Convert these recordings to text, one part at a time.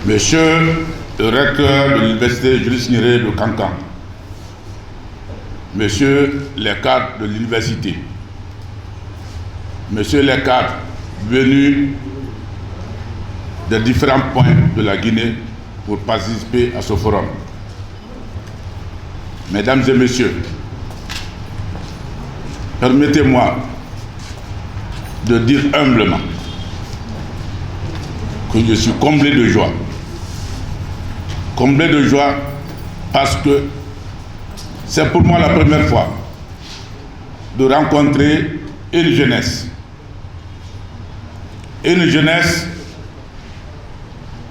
Monsieur le recteur de l'université Julius Nyerere de Kankan, Messieurs les cadres de l'université, Messieurs les cadres venus des différents points de la Guinée pour participer à ce forum, Mesdames et Messieurs, permettez-moi de dire humblement que je suis comblé de joie. Comblé de joie parce que c'est pour moi la première fois de rencontrer une jeunesse. Une jeunesse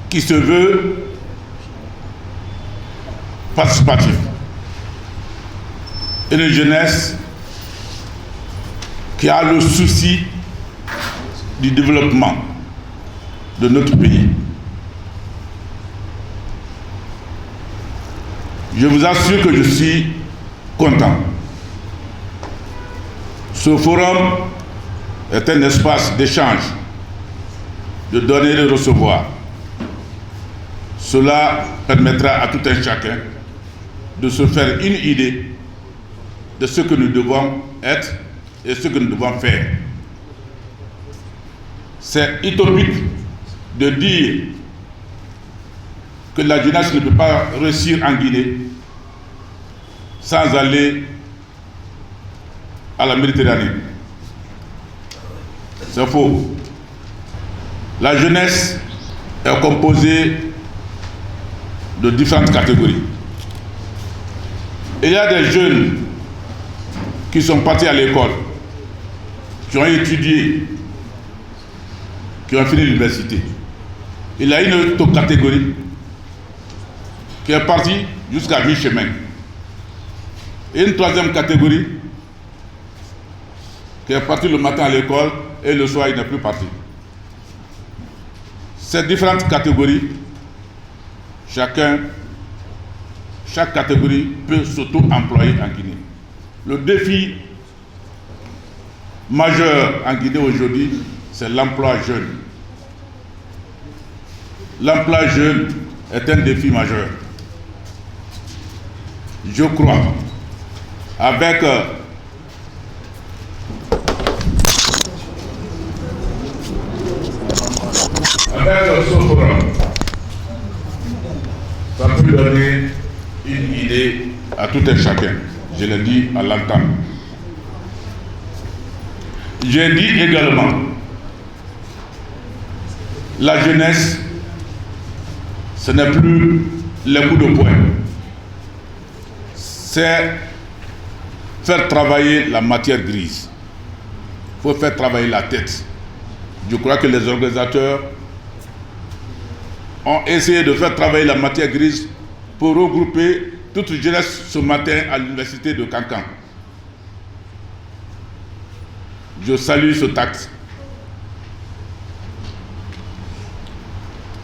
qui se veut participative. Une jeunesse qui a le souci du développement de notre pays. Je vous assure que je suis content. Ce forum est un espace d'échange, de donner et de recevoir. Cela permettra à tout un chacun de se faire une idée de ce que nous devons être et ce que nous devons faire. C'est utopique de dire que la jeunesse ne peut pas réussir en Guinée sans aller à la Méditerranée. C'est faux. La jeunesse est composée de différentes catégories. Il y a des jeunes qui sont partis à l'école, qui ont étudié, qui ont fini l'université. Il y a une autre catégorie qui est partie jusqu'à mi-chemin. Et une troisième catégorie qui est partie le matin à l'école et le soir il n'est plus parti. Ces différentes catégories, chaque catégorie peut s'auto-employer en Guinée. Le défi majeur en Guinée aujourd'hui, c'est l'emploi jeune. L'emploi jeune est un défi majeur. Je crois, avec ce forum, ça peut donner une idée à tout un chacun. Je l'ai dit à l'entame. J'ai dit également, la jeunesse, ce n'est plus les coups de poing. C'est faire travailler la matière grise. Il faut faire travailler la tête. Je crois que les organisateurs ont essayé de faire travailler la matière grise pour regrouper toute jeunesse ce matin à l'université de Kankan. Je salue ce acte.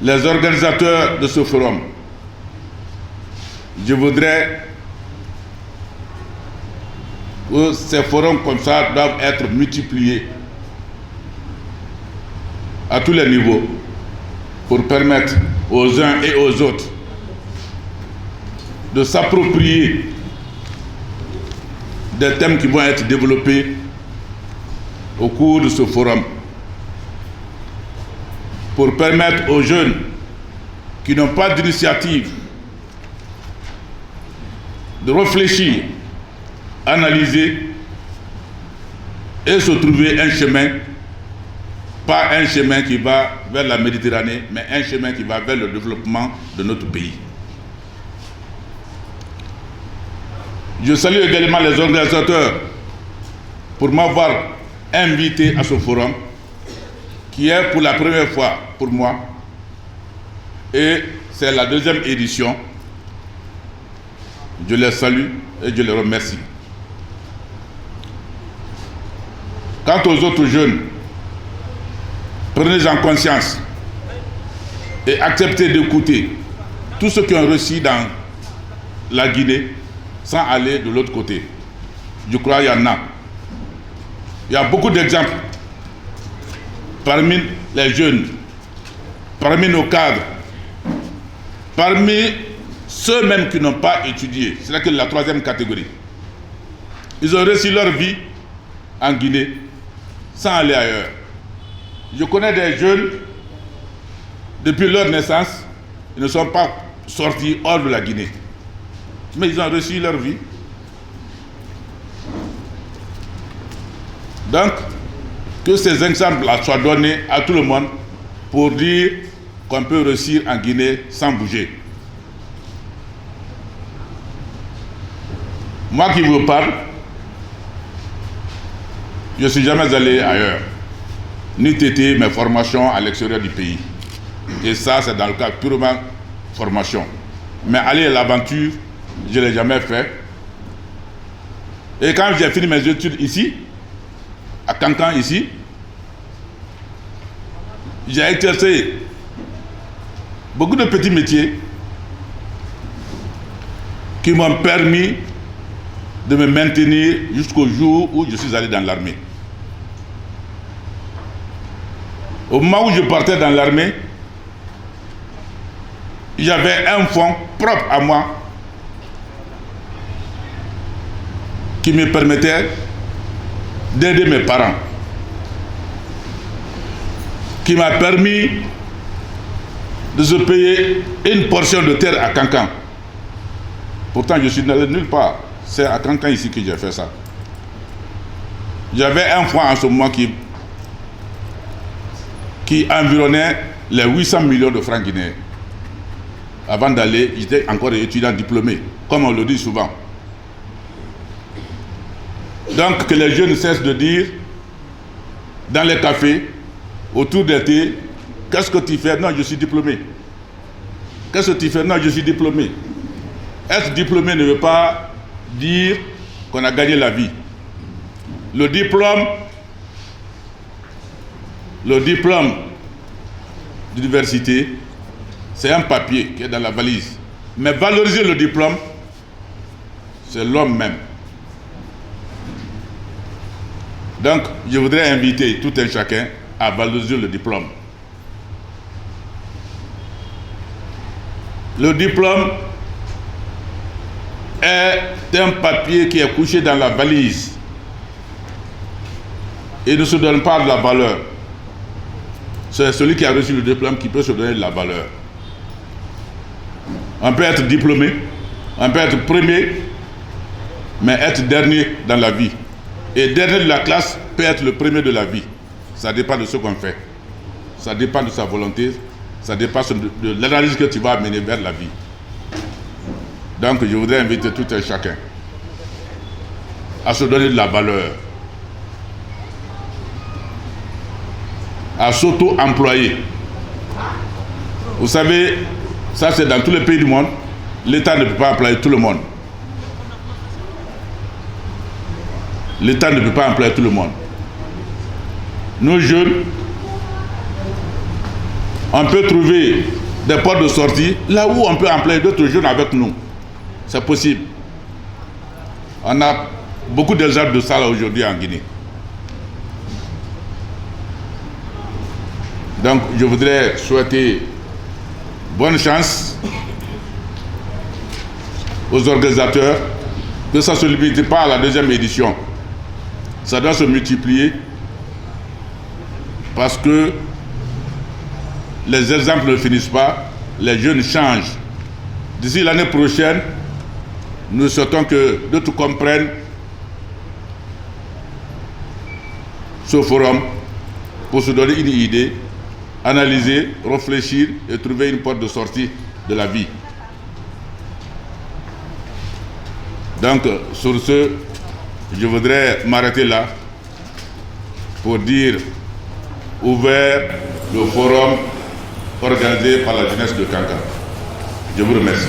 Les organisateurs de ce forum, je voudrais que ces forums comme ça doivent être multipliés à tous les niveaux pour permettre aux uns et aux autres de s'approprier des thèmes qui vont être développés au cours de ce forum, pour permettre aux jeunes qui n'ont pas d'initiative de réfléchir, analyser et se trouver un chemin, pas un chemin qui va vers la Méditerranée, mais un chemin qui va vers le développement de notre pays. Je salue également les organisateurs pour m'avoir invité à ce forum, qui est pour la première fois pour moi, et c'est la deuxième édition. Je les salue et je les remercie. Quant aux autres jeunes, prenez-en conscience et acceptez d'écouter tous ceux qui ont réussi dans la Guinée sans aller de l'autre côté. Je crois qu'il y en a. Il y a beaucoup d'exemples parmi les jeunes, parmi nos cadres, Parmi ceux-mêmes qui n'ont pas étudié, c'est-à-dire la troisième catégorie, ils ont réussi leur vie en Guinée sans aller ailleurs. Je connais des jeunes, depuis leur naissance, ils ne sont pas sortis hors de la Guinée. Mais ils ont réussi leur vie. Donc, que ces exemples-là soient donnés à tout le monde pour dire qu'on peut réussir en Guinée sans bouger. Moi qui vous parle, je ne suis jamais allé ailleurs, ni tété mes formations à l'extérieur du pays. Et ça, c'est dans le cas purement formation. Mais aller à l'aventure, je ne l'ai jamais fait. Et quand j'ai fini mes études ici, à Kankan ici, j'ai exercé beaucoup de petits métiers qui m'ont permis de me maintenir jusqu'au jour où je suis allé dans l'armée. Au moment où je partais dans l'armée, j'avais un fonds propre à moi qui me permettait d'aider mes parents, qui m'a permis de se payer une portion de terre à Kankan. Pourtant, je suis allé nulle part. C'est à Kankan ici que j'ai fait ça. J'avais un fonds en ce moment qui environnait les 800 millions de francs guinéens. Avant d'aller, j'étais encore étudiant diplômé, comme on le dit souvent. Donc, que les jeunes cessent de dire, dans les cafés, autour des thés, qu'est-ce que tu fais? Non, je suis diplômé. Qu'est-ce que tu fais? Non, je suis diplômé. Être diplômé ne veut pas dire qu'on a gagné la vie. Le diplôme d'université, c'est un papier qui est dans la valise. Mais valoriser le diplôme, c'est l'homme même. Donc, je voudrais inviter tout un chacun à valoriser le diplôme. Le diplôme est un papier qui est couché dans la valise et ne se donne pas de la valeur. C'est celui qui a reçu le diplôme qui peut se donner de la valeur. On peut être diplômé, on peut être premier, mais être dernier dans la vie. Et dernier de la classe peut être le premier de la vie. Ça dépend de ce qu'on fait. Ça dépend de sa volonté. Ça dépend de l'analyse que tu vas amener vers la vie. Donc je voudrais inviter tout un chacun à se donner de la valeur, à s'auto-employer. Vous savez, ça c'est dans tous les pays du monde, l'État ne peut pas employer tout le monde. L'État ne peut pas employer tout le monde. Nos jeunes, on peut trouver des portes de sortie là où on peut employer d'autres jeunes avec nous. C'est possible. On a beaucoup d'exemples de ça là aujourd'hui en Guinée. Donc je voudrais souhaiter bonne chance aux organisateurs, que ça ne se limite pas à la deuxième édition. Ça doit se multiplier parce que les exemples ne finissent pas, les jeunes changent. D'ici l'année prochaine, nous souhaitons que d'autres comprennent ce forum pour se donner une idée, analyser, réfléchir et trouver une porte de sortie de la vie. Donc, sur ce, je voudrais m'arrêter là pour dire ouvert le forum organisé par la jeunesse de Kankan. Je vous remercie.